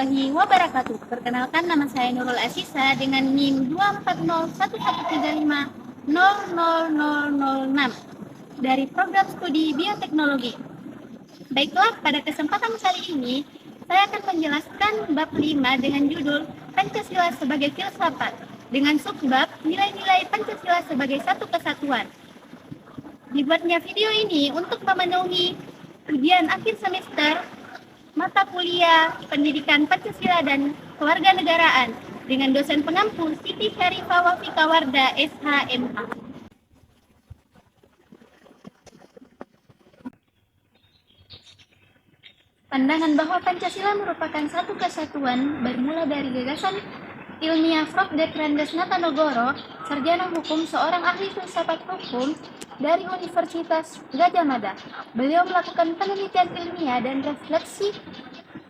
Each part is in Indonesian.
warahmatullahi wabarakatuh. Perkenalkan, nama saya Nurul Asisa dengan NIM 2401113500006 dari program studi bioteknologi. Baiklah, pada kesempatan kali ini saya akan menjelaskan bab 5 dengan judul Pancasila sebagai Filsafat dengan subbab nilai-nilai Pancasila sebagai satu kesatuan. Dibuatnya video ini untuk memenuhi ujian akhir semester mata kuliah Pendidikan Pancasila dan Kewarganegaraan dengan dosen pengampu Siti Syarifah Wafika Warda, SHMA. Pandangan bahwa Pancasila merupakan satu kesatuan bermula dari gagasan ilmiah Prof. Dr. Andes Natanogoro, sarjana hukum, seorang ahli filsafat hukum dari Universitas Gadjah Mada. Beliau melakukan penelitian ilmiah dan refleksi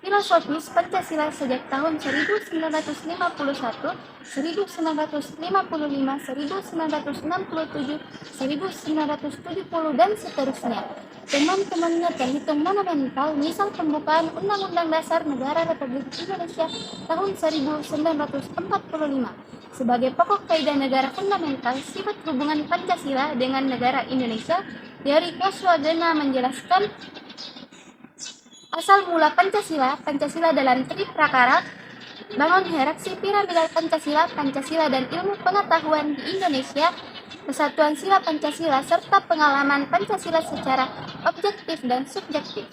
filosofis Pancasila sejak tahun 1951, 1955, 1967, 1970, dan seterusnya. Teman-temannya terhitung monumental, misal pembukaan Undang-Undang Dasar Negara Republik Indonesia tahun 1945. Sebagai pokok kaidah negara fundamental, sifat hubungan Pancasila dengan negara Indonesia, dari Koswagena menjelaskan asal mula Pancasila. Pancasila dalam Triprakara, bangun hierarki piramidal Pancasila, Pancasila dan ilmu pengetahuan di Indonesia, kesatuan sila Pancasila, serta pengalaman Pancasila secara objektif dan subjektif.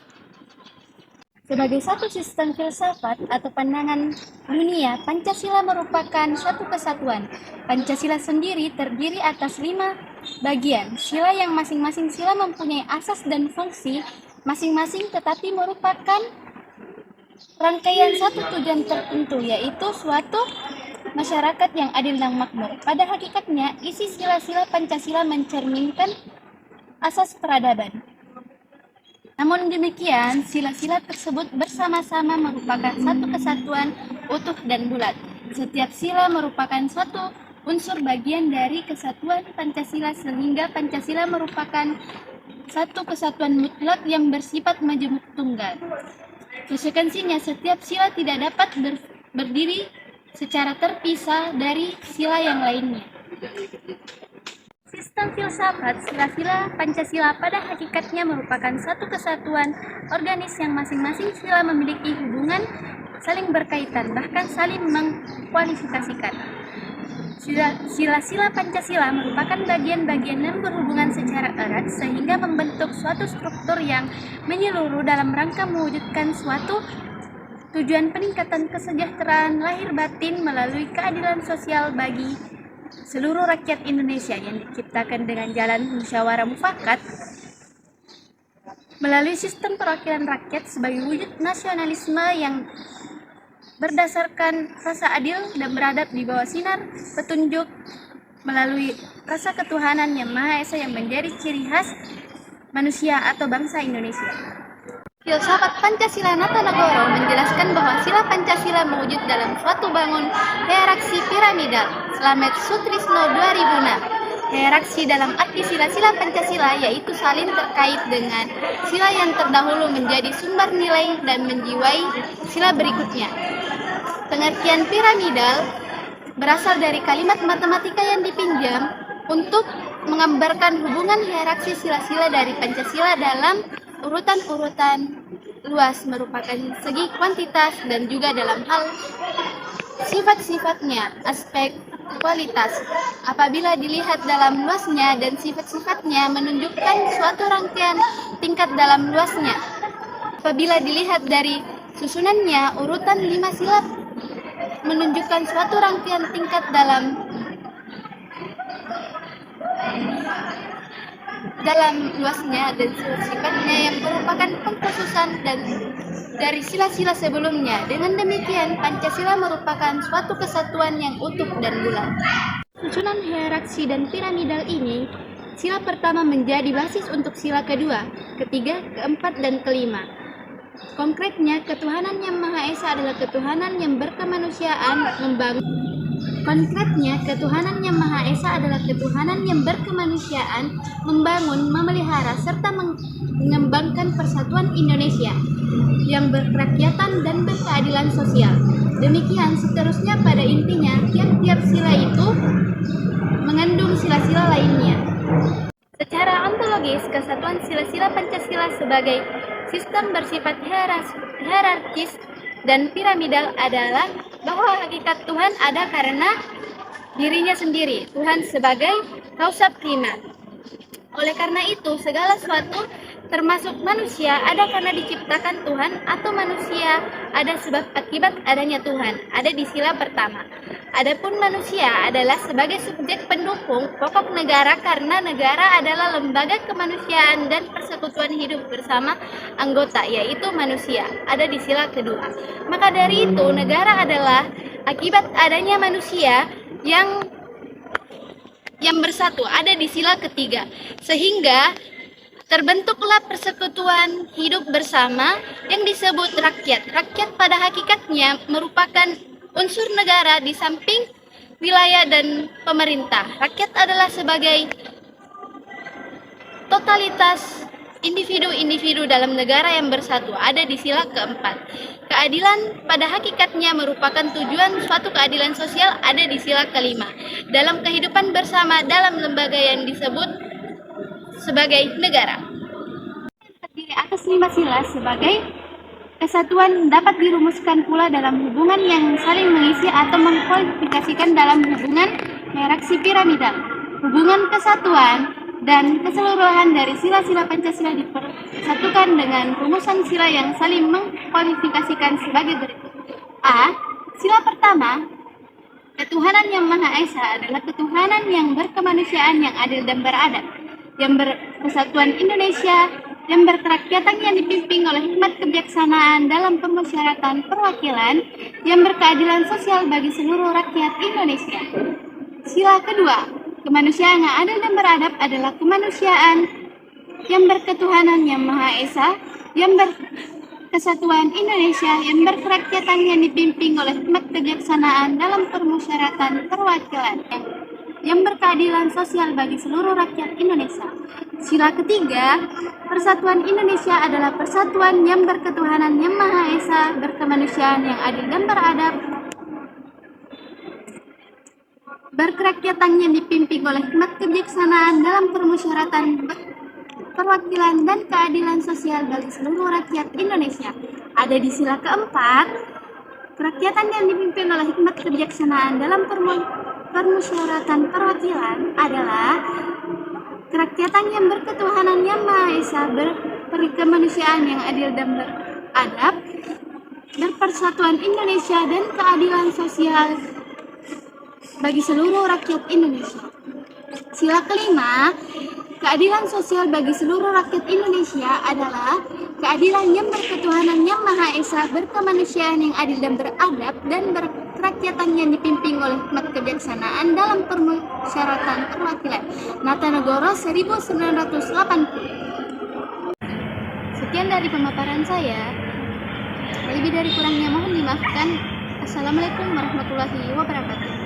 Sebagai satu sistem filsafat atau pandangan dunia, Pancasila merupakan satu kesatuan. Pancasila sendiri terdiri atas 5 bagian, sila yang masing-masing sila mempunyai asas dan fungsi masing-masing, tetapi merupakan rangkaian satu tujuan tertentu, yaitu suatu masyarakat yang adil dan makmur. Pada hakikatnya, isi sila-sila Pancasila mencerminkan asas peradaban. Namun demikian, sila-sila tersebut bersama-sama merupakan satu kesatuan utuh dan bulat. Setiap sila merupakan suatu unsur bagian dari kesatuan Pancasila, sehingga Pancasila merupakan satu kesatuan mutlak yang bersifat majemuk tunggal. Konsekuensinya, setiap sila tidak dapat berdiri secara terpisah dari sila yang lainnya. Sistem filsafat sila-sila Pancasila pada hakikatnya merupakan satu kesatuan organis yang masing-masing sila memiliki hubungan saling berkaitan, bahkan saling mengkualifikasikan. Sila-sila Pancasila merupakan bagian-bagian yang berhubungan secara erat sehingga membentuk suatu struktur yang menyeluruh dalam rangka mewujudkan suatu tujuan peningkatan kesejahteraan lahir batin melalui keadilan sosial bagi seluruh rakyat Indonesia yang diciptakan dengan jalan musyawarah mufakat melalui sistem perwakilan rakyat sebagai wujud nasionalisme yang berdasarkan rasa adil dan beradab di bawah sinar petunjuk melalui rasa ketuhanan yang Maha Esa yang menjadi ciri khas manusia atau bangsa Indonesia. Filsafat Pancasila Natanogoro menjelaskan bahwa sila Pancasila mewujud dalam suatu bangun hierarki piramidal. Slamet Sutrisno 2006. Hierarki dalam arti sila-sila Pancasila yaitu saling terkait dengan sila yang terdahulu menjadi sumber nilai dan menjiwai sila berikutnya. Pengertian piramidal berasal dari kalimat matematika yang dipinjam untuk menggambarkan hubungan hierarki sila-sila dari Pancasila dalam urutan-urutan luas, merupakan segi kuantitas dan juga dalam hal sifat-sifatnya, aspek kualitas. Apabila dilihat dalam luasnya dan sifat-sifatnya menunjukkan suatu rangkaian tingkat dalam luasnya. Apabila dilihat dari susunannya, urutan 5 sila menunjukkan suatu rangkaian tingkat dalam luasnya, dan sifatnya yang merupakan pengkhususan dan dari sila-sila sebelumnya. Dengan demikian, Pancasila merupakan suatu kesatuan yang utuh dan bulat. Susunan hierarki dan piramidal ini, sila pertama menjadi basis untuk sila kedua, ketiga, keempat, dan kelima. Konkretnya, ketuhanan yang Maha Esa adalah ketuhanan yang berkemanusiaan, membangun Konkretnya, ketuhanan yang Maha Esa adalah ketuhanan yang berkemanusiaan, membangun, memelihara, serta mengembangkan persatuan Indonesia yang berkerakyatan dan berkeadilan sosial. Demikian seterusnya, pada intinya tiap-tiap sila itu mengandung sila-sila lainnya. Secara ontologis, kesatuan sila-sila Pancasila sebagai sistem bersifat hierarkis dan piramidal adalah bahwa hakikat Tuhan ada karena dirinya sendiri, Tuhan sebagai kausa prima. Oleh karena itu, segala sesuatu termasuk manusia ada karena diciptakan Tuhan, atau manusia ada sebab akibat adanya Tuhan, ada di sila pertama. Adapun manusia adalah sebagai subjek pendukung pokok negara karena negara adalah lembaga kemanusiaan dan persekutuan hidup bersama anggota, yaitu manusia, ada di sila kedua. Maka dari itu, negara adalah akibat adanya manusia yang bersatu, ada di sila ketiga. Sehingga terbentuklah persekutuan hidup bersama yang disebut rakyat. Rakyat pada hakikatnya merupakan unsur negara di samping wilayah dan pemerintah. Rakyat adalah sebagai totalitas individu-individu dalam negara yang bersatu, ada di sila keempat. Keadilan pada hakikatnya merupakan tujuan suatu keadilan sosial, ada di sila kelima. Dalam kehidupan bersama dalam lembaga yang disebut sebagai negara. Terdiri atas 5 sila sebagai kesatuan dapat dirumuskan pula dalam hubungan yang saling mengisi atau mengkualifikasikan dalam hubungan hierarki piramidal. Hubungan kesatuan dan keseluruhan dari sila-sila Pancasila dipersatukan dengan rumusan sila yang saling mengkualifikasikan sebagai berikut. A. Sila pertama, ketuhanan yang Maha Esa adalah ketuhanan yang berkemanusiaan, yang adil dan beradab, yang berkesatuan Indonesia, yang berkerakyatan, yang dipimpin oleh hikmat kebijaksanaan dalam permusyawaratan perwakilan, yang berkeadilan sosial bagi seluruh rakyat Indonesia. Sila kedua, kemanusiaan yang adil dan beradab adalah kemanusiaan yang berketuhanan yang Maha Esa, yang berkesatuan Indonesia, yang berkerakyatan, yang dipimpin oleh hikmat kebijaksanaan dalam permusyawaratan perwakilan, yang berkeadilan sosial bagi seluruh rakyat Indonesia. Sila ketiga, persatuan Indonesia adalah persatuan yang berketuhanan yang Maha Esa, berkemanusiaan, yang adil dan beradab, berkerakyatan, yang dipimpin oleh hikmat kebijaksanaan dalam permusyawaratan perwakilan dan keadilan sosial bagi seluruh rakyat Indonesia. Ada di sila keempat, kerakyatan yang dipimpin oleh hikmat kebijaksanaan dalam permusyawaratan perwakilan adalah kerakyatan yang berketuhanan yang Maha Esa, berkemanusiaan, yang adil dan beradab, berpersatuan Indonesia dan keadilan sosial bagi seluruh rakyat Indonesia. Sila kelima, keadilan sosial bagi seluruh rakyat Indonesia adalah keadilan yang berketuhanan yang Maha Esa, berkemanusiaan, yang adil dan beradab, dan berkerakyatan, yang dipimpin oleh hikmat kebijaksanaan dalam permusyawaratan perwakilan. Natanegoro 1980. Sekian dari pemaparan saya. Lebih dari kurangnya mohon dimaafkan. Assalamualaikum warahmatullahi wabarakatuh.